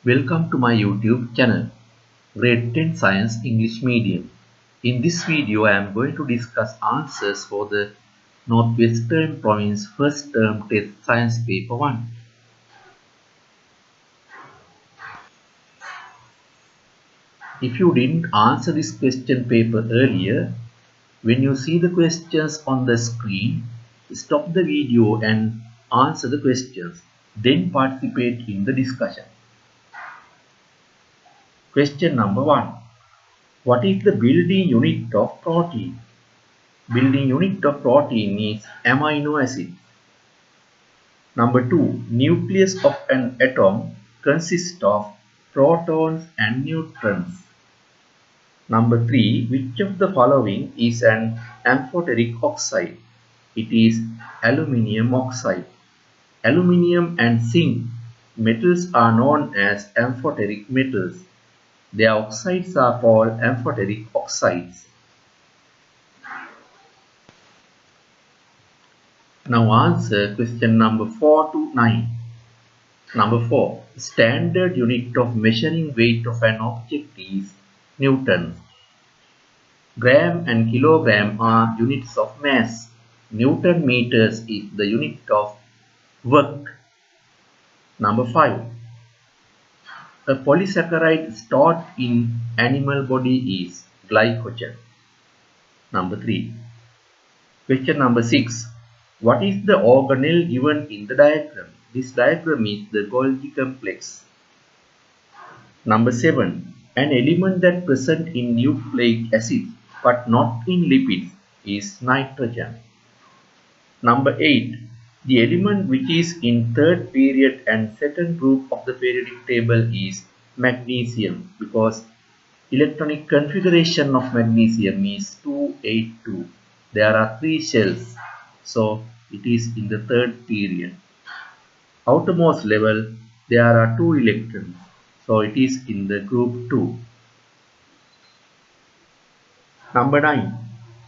Welcome to my YouTube channel, Grade 10 Science English Medium. In this video, I am going to discuss answers for the Northwestern Province First Term Test Science Paper 1. If you didn't answer this question paper earlier, when you see the questions on the screen, stop the video and answer the questions. Then participate in the discussion. Question number 1. What is the building unit of protein? Building unit of protein is amino acid. Number 2. Nucleus of an atom consists of protons and neutrons. Number 3. Which of the following is an amphoteric oxide? It is aluminium oxide. Aluminium and zinc metals are known as amphoteric metals. Their oxides are called amphoteric oxides. Now answer question number 4 to 9. Number 4. Standard unit of measuring weight of an object is Newtons. Gram and kilogram are units of mass. Newton meters is the unit of work. Number 5. A polysaccharide stored in animal body is glycogen. Number 3. Question number 6. What is the organelle given in the diagram? This diagram is the Golgi complex. Number 7. An element that present in nucleic acid but not in lipids is nitrogen. Number 8. The element which is in third period and second group of the periodic table is magnesium, because electronic configuration of magnesium is 282. There are 3 shells, so it is in the third period. Outermost level there are 2 electrons, so it is in the group 2. Number 9.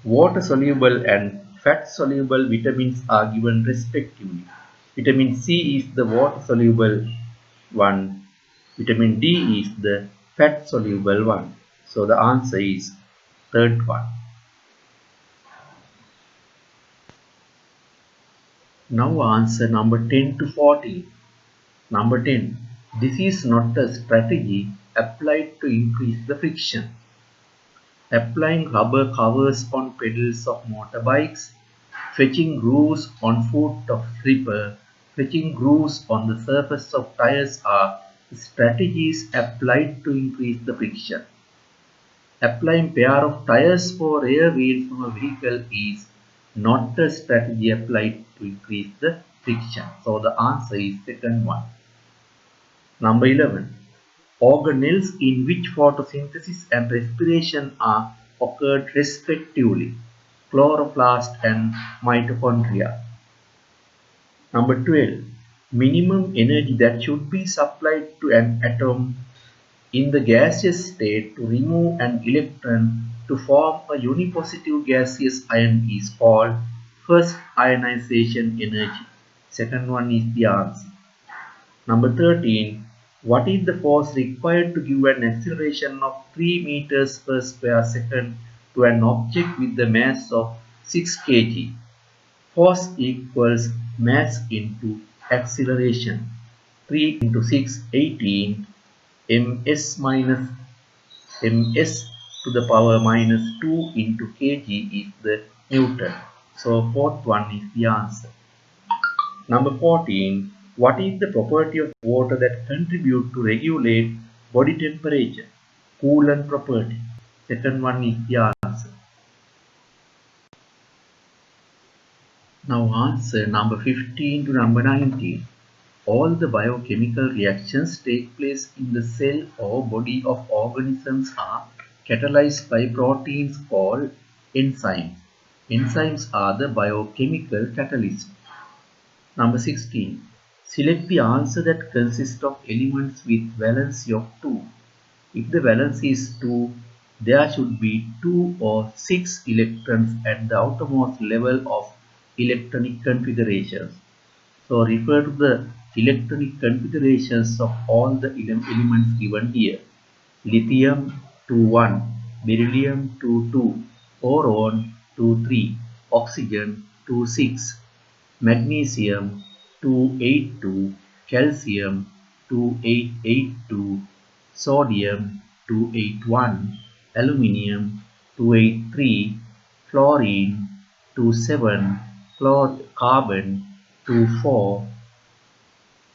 Water soluble and fat soluble vitamins are given respectively. Vitamin C is the water soluble one. Vitamin D is the fat soluble one. So the answer is third one. Now answer number 10 to 14. Number 10. This is not a strategy applied to increase the friction. Applying rubber covers on pedals of motorbikes, fetching grooves on foot of slipper, fetching grooves on the surface of tires are strategies applied to increase the friction. Applying pair of tires for rear wheels on a vehicle is not a strategy applied to increase the friction. So the answer is second one. Number 11. Organelles in which photosynthesis and respiration are occurred respectively, chloroplast and mitochondria. Number 12. Minimum energy that should be supplied to an atom in the gaseous state to remove an electron to form a unipositive gaseous ion is called first ionization energy. Second one is the answer. Number 13. What is the force required to give an acceleration of 3 meters per square second to an object with the mass of 6 kg? Force equals mass into acceleration. 3 into 6, 18. ms minus ms to the power minus 2 into kg is the Newton. So fourth one is the answer. Number 14. What is the property of water that contribute to regulate body temperature? Coolant property. Second one is the answer. Now answer number 15 to number 19. All the biochemical reactions take place in the cell or body of organisms are catalyzed by proteins called enzymes. Enzymes are the biochemical catalysts. Number 16. Select the answer that consists of elements with valency of 2. If the valency is 2, there should be 2 or 6 electrons at the outermost level of electronic configurations. So refer to the electronic configurations of all the elements given here. Lithium 2,1, beryllium 2,2, boron 2,3, oxygen 2,6, magnesium 2,82, calcium 2,882, sodium 2,81, aluminium 2,83, fluorine 2,7, carbon 2,4,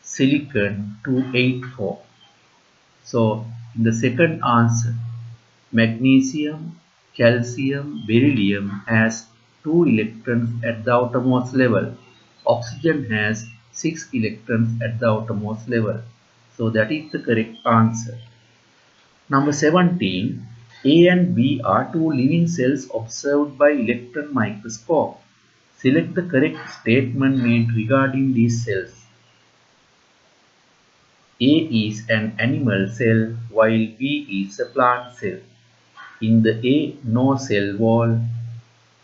silicon 2,84. So in the second answer, magnesium, calcium, beryllium has 2 electrons at the outermost level. Oxygen has 6 electrons at the outermost level. So that is the correct answer. Number 17. A and B are two living cells observed by electron microscope. Select the correct statement made regarding these cells. A is an animal cell while B is a plant cell. In the A, no cell wall,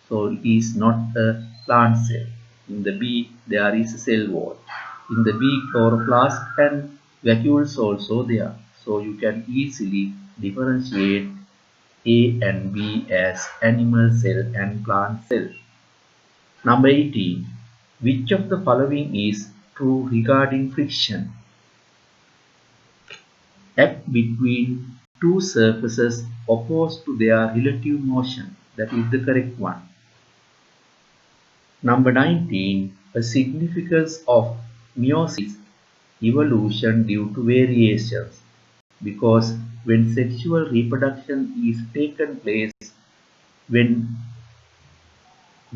so it is not a plant cell. In the B, there is a cell wall. In the B, chloroplast and vacuoles also there. So you can easily differentiate A and B as animal cell and plant cell. Number 18. Which of the following is true regarding friction? Act between two surfaces opposed to their relative motion. That is the correct one. Number 19. A significance of meiosis evolution due to variations. Because when sexual reproduction is taken place, when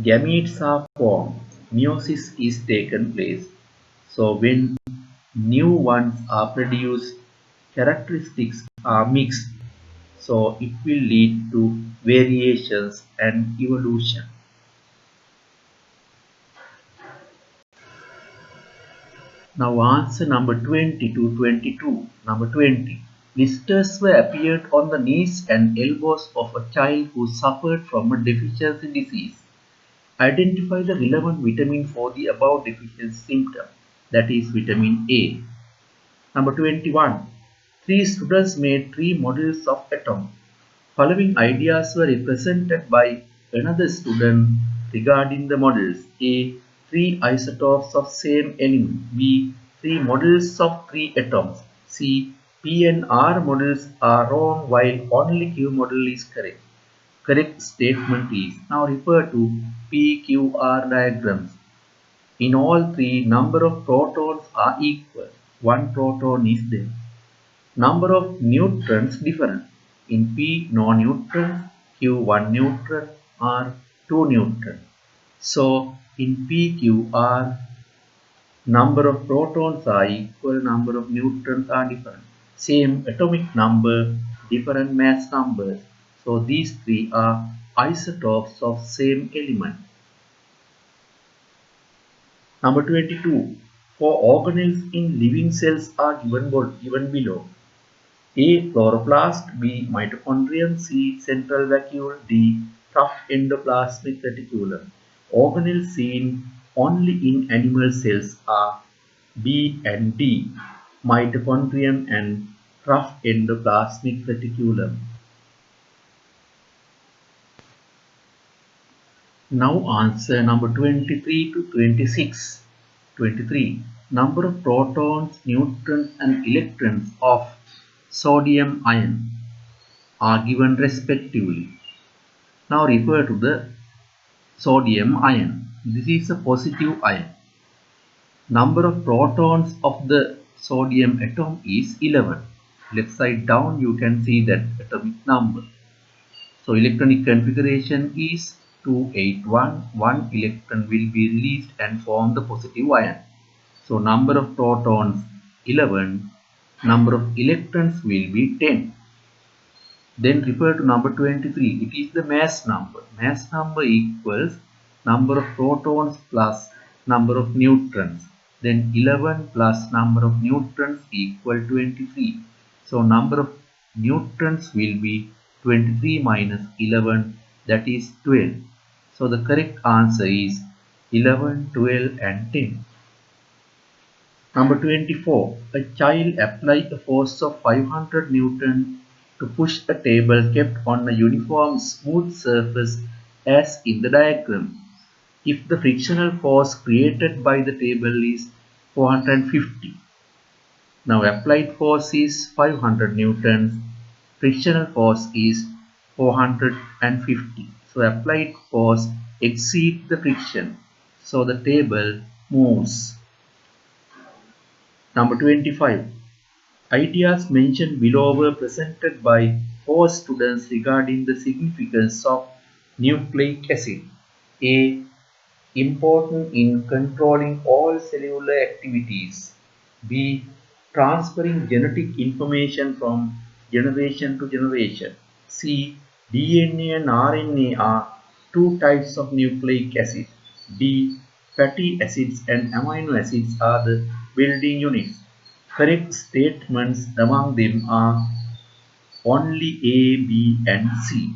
gametes are formed, meiosis is taken place. So when new ones are produced, characteristics are mixed. So it will lead to variations and evolution. Now answer number 20 to 22. Number 20. Blisters were appeared on the knees and elbows of a child who suffered from a deficiency disease. Identify the relevant vitamin for the above deficiency symptom, that is vitamin A. Number 21. Three students made three models of atom. Following ideas were represented by another student regarding the models. A. Three isotopes of same element. B. Three models of three atoms. C. P and R models are wrong while only Q model is correct. Correct statement is, now refer to PQR diagrams. In all three, number of protons are equal. One proton is there. Number of neutrons different. In P, no neutron, Q, 1 neutron, R, 2 neutron. So, in PQR, number of protons are equal, number of neutrons are different. Same atomic number, different mass numbers. So, these three are isotopes of same element. Number 22. 4 organelles in living cells are given below. A. Chloroplast, B. Mitochondrion, C. Central vacuole, D. Tough endoplasmic reticulum. Organelles seen only in animal cells are B and D. Mitochondrion and rough endoplasmic reticulum. Now answer number 23 to 26. 23. Number of protons, neutrons and electrons of sodium ion are given respectively. Now refer to the sodium ion. This is a positive ion. Number of protons of the sodium atom is 11. Left side down you can see that atomic number. So electronic configuration is 281. One electron will be released and form the positive ion. So number of protons 11. Number of electrons will be 10. Then refer to number 23. It is the mass number. Mass number equals number of protons plus number of neutrons. Then 11 plus number of neutrons equal 23. So number of neutrons will be 23 minus 11, that is 12. So the correct answer is 11, 12 and 10. Number 24. A child applied a force of 500 Newton to push a table kept on a uniform smooth surface as in the diagram. If the frictional force created by the table is 450. Now applied force is 500 newtons, frictional force is 450. So applied force exceeds the friction. So the table moves. Number 25. Ideas mentioned below were presented by 4 students regarding the significance of nucleic acid. A. Important in controlling all cellular activities. B. Transferring genetic information from generation to generation. C. DNA and RNA are two types of nucleic acid. D. Fatty acids and amino acids are the building units. Correct statements among them are only A, B and C.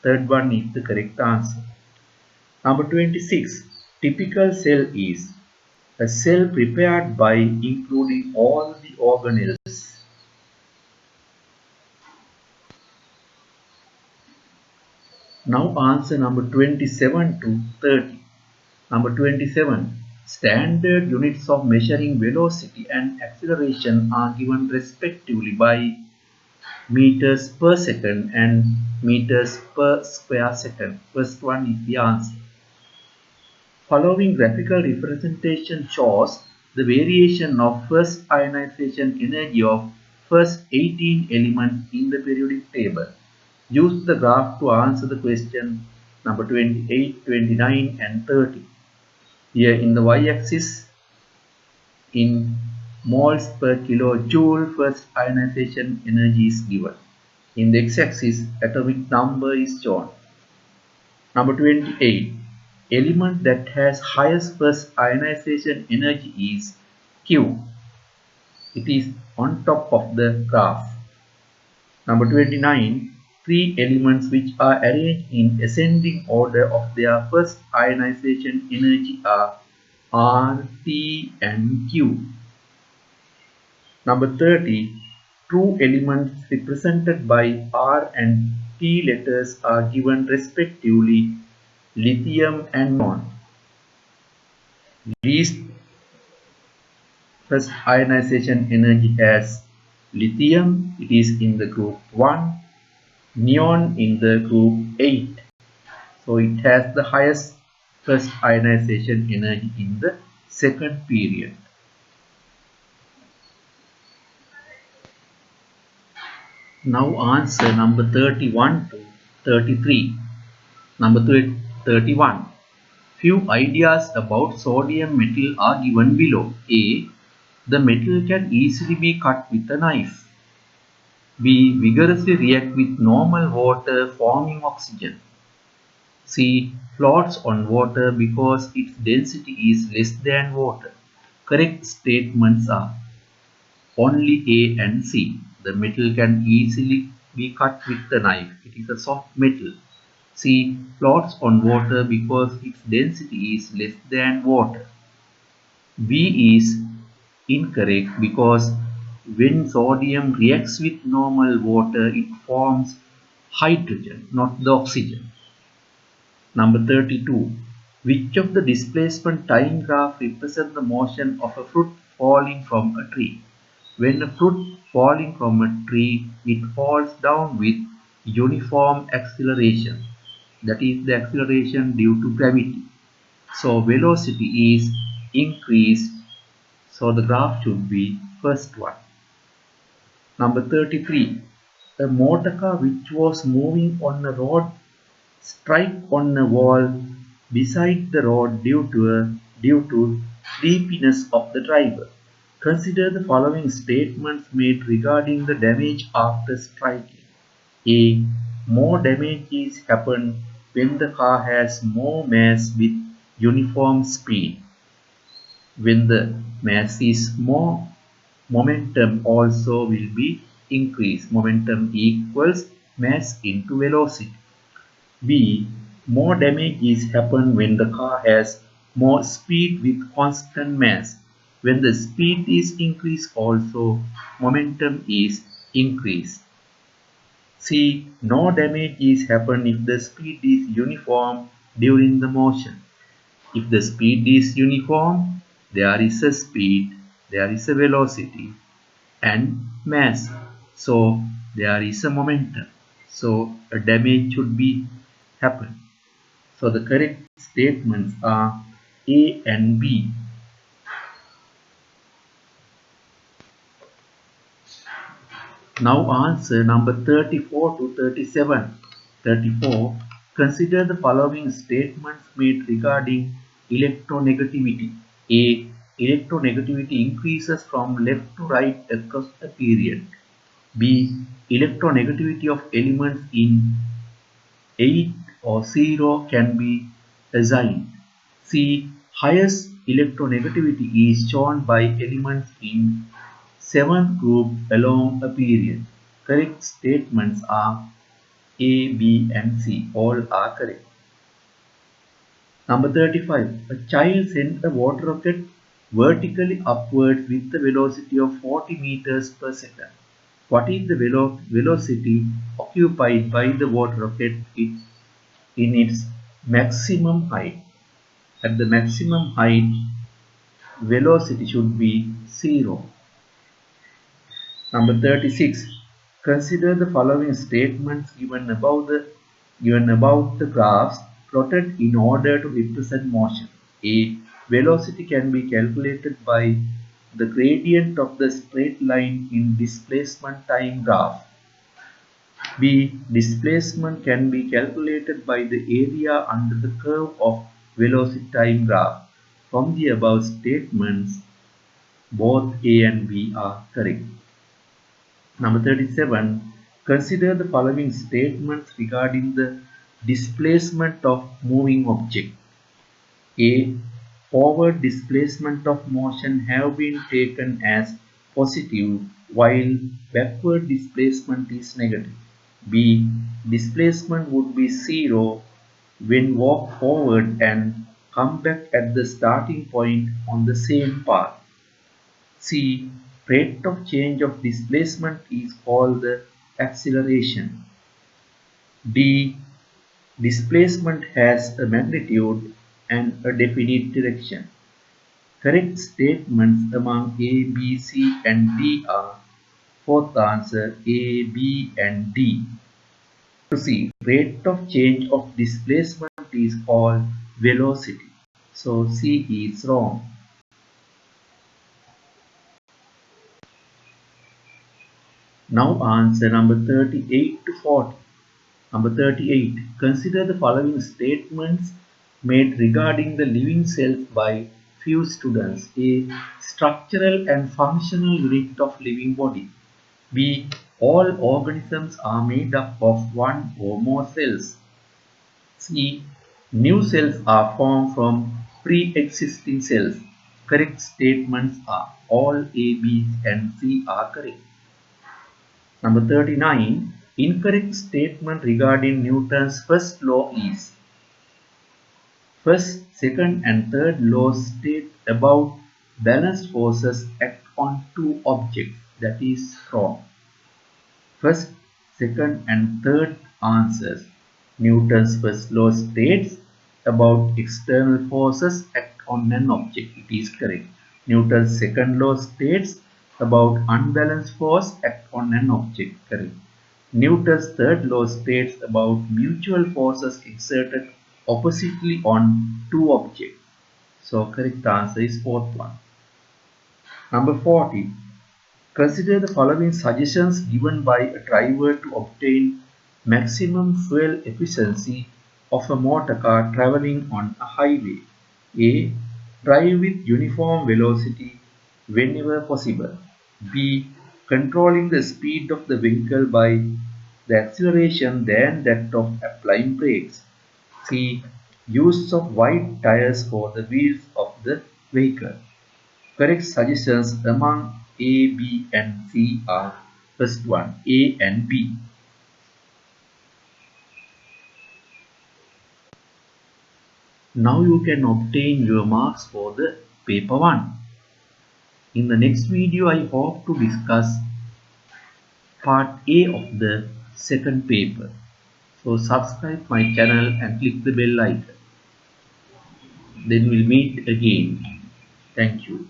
Third one is the correct answer. Number 26. Typical cell is a cell prepared by including all the organelles. Now answer number 27 to 30. Number 27. Standard units of measuring velocity and acceleration are given respectively by meters per second and meters per square second. First one is the answer. Following graphical representation shows the variation of first ionization energy of first 18 elements in the periodic table. Use the graph to answer the question number 28, 29 and 30. Here in the y-axis in moles per kilojoule first ionization energy is given. In the x-axis atomic number is shown. Number 28. Element that has highest first ionization energy is Q. It is on top of the graph. Number 29. Three elements which are arranged in ascending order of their first ionization energy are R, T and Q. Number 30. True elements represented by R and T letters are given respectively lithium and neon. Least first ionization energy has lithium, it is in the group 1, neon in the group 8. So it has the highest first ionization energy in the second period. Now answer number 31 to 33. Number 31. Few ideas about sodium metal are given below. A. The metal can easily be cut with a knife. B. Vigorously react with normal water forming oxygen. C. Floats on water because its density is less than water. Correct statements are only A and C. The metal can easily be cut with a knife. It is a soft metal. C. Floats on water because its density is less than water. B is incorrect because when sodium reacts with normal water, it forms hydrogen, not the oxygen. Number 32. Which of the displacement time graph represents the motion of a fruit falling from a tree? When a fruit falling from a tree, it falls down with uniform acceleration. That is the acceleration due to gravity. So velocity is increased. So the graph should be first one. Number 33. A motor car which was moving on a road struck on a wall beside the road due to sleepiness of the driver. Consider the following statements made regarding the damage after striking. A. More damage is happen when the car has more mass with uniform speed. When the mass is more, momentum also will be increased. Momentum equals mass into velocity. B. More damage is happen when the car has more speed with constant mass. When the speed is increased also, momentum is increased. C. No damage is happen if the speed is uniform during the motion. If the speed is uniform, there is a speed, there is a velocity and mass. So there is a momentum. So a damage should be happen. So the correct statements are A and B. Now answer number 34 to 37. 34. Consider the following statements made regarding electronegativity. A. Electronegativity increases from left to right across a period. B. Electronegativity of elements in 8 or 0 can be assigned. C. Highest electronegativity is shown by elements in 7th group along a period. Correct statements are A, B and C. All are correct. Number 35. A child sent a water rocket vertically upwards with a velocity of 40 meters per second. What is the velocity occupied by the water rocket in its maximum height? At the maximum height, velocity should be 0. Number 36. Consider the following statements given about the graphs plotted in order to represent motion. A. Velocity can be calculated by the gradient of the straight line in displacement time graph. B. Displacement can be calculated by the area under the curve of velocity time graph. From the above statements, both A and B are correct. Number 37. Consider the following statements regarding the displacement of moving object. A. Forward displacement of motion have been taken as positive while backward displacement is negative. B. Displacement would be 0 when walk forward and come back at the starting point on the same path. C. Rate of change of displacement is called the acceleration. D. Displacement has a magnitude and a definite direction. Correct statements among A, B, C and D are fourth answer A, B and D. C. Rate of change of displacement is called velocity. So C is wrong. Now answer number 38 to 40. Number 38. Consider the following statements made regarding the living cells by few students. A. Structural and functional unit of living body. B. All organisms are made up of one or more cells. C. New cells are formed from pre-existing cells. Correct statements are all A, B and C are correct. Number 39. Incorrect statement regarding Newton's first law is: first, second and third laws state about balanced forces act on two objects. That is wrong. First, second and third answers. Newton's first law states about external forces act on an object. It is correct. Newton's second law states about unbalanced force act on an object. Correct. Newton's third law states about mutual forces exerted oppositely on two objects. So correct answer is fourth one. Number 40. Consider the following suggestions given by a driver to obtain maximum fuel efficiency of a motor car traveling on a highway. A. Drive with uniform velocity whenever possible. B. Controlling the speed of the vehicle by the acceleration than that of applying brakes. C. Use of wide tires for the wheels of the vehicle. Correct suggestions among A, B and C are first one, A and B. Now you can obtain your marks for the paper 1. In the next video, I hope to discuss part A of the second paper. So subscribe my channel and click the bell icon. Then we'll meet again. Thank you.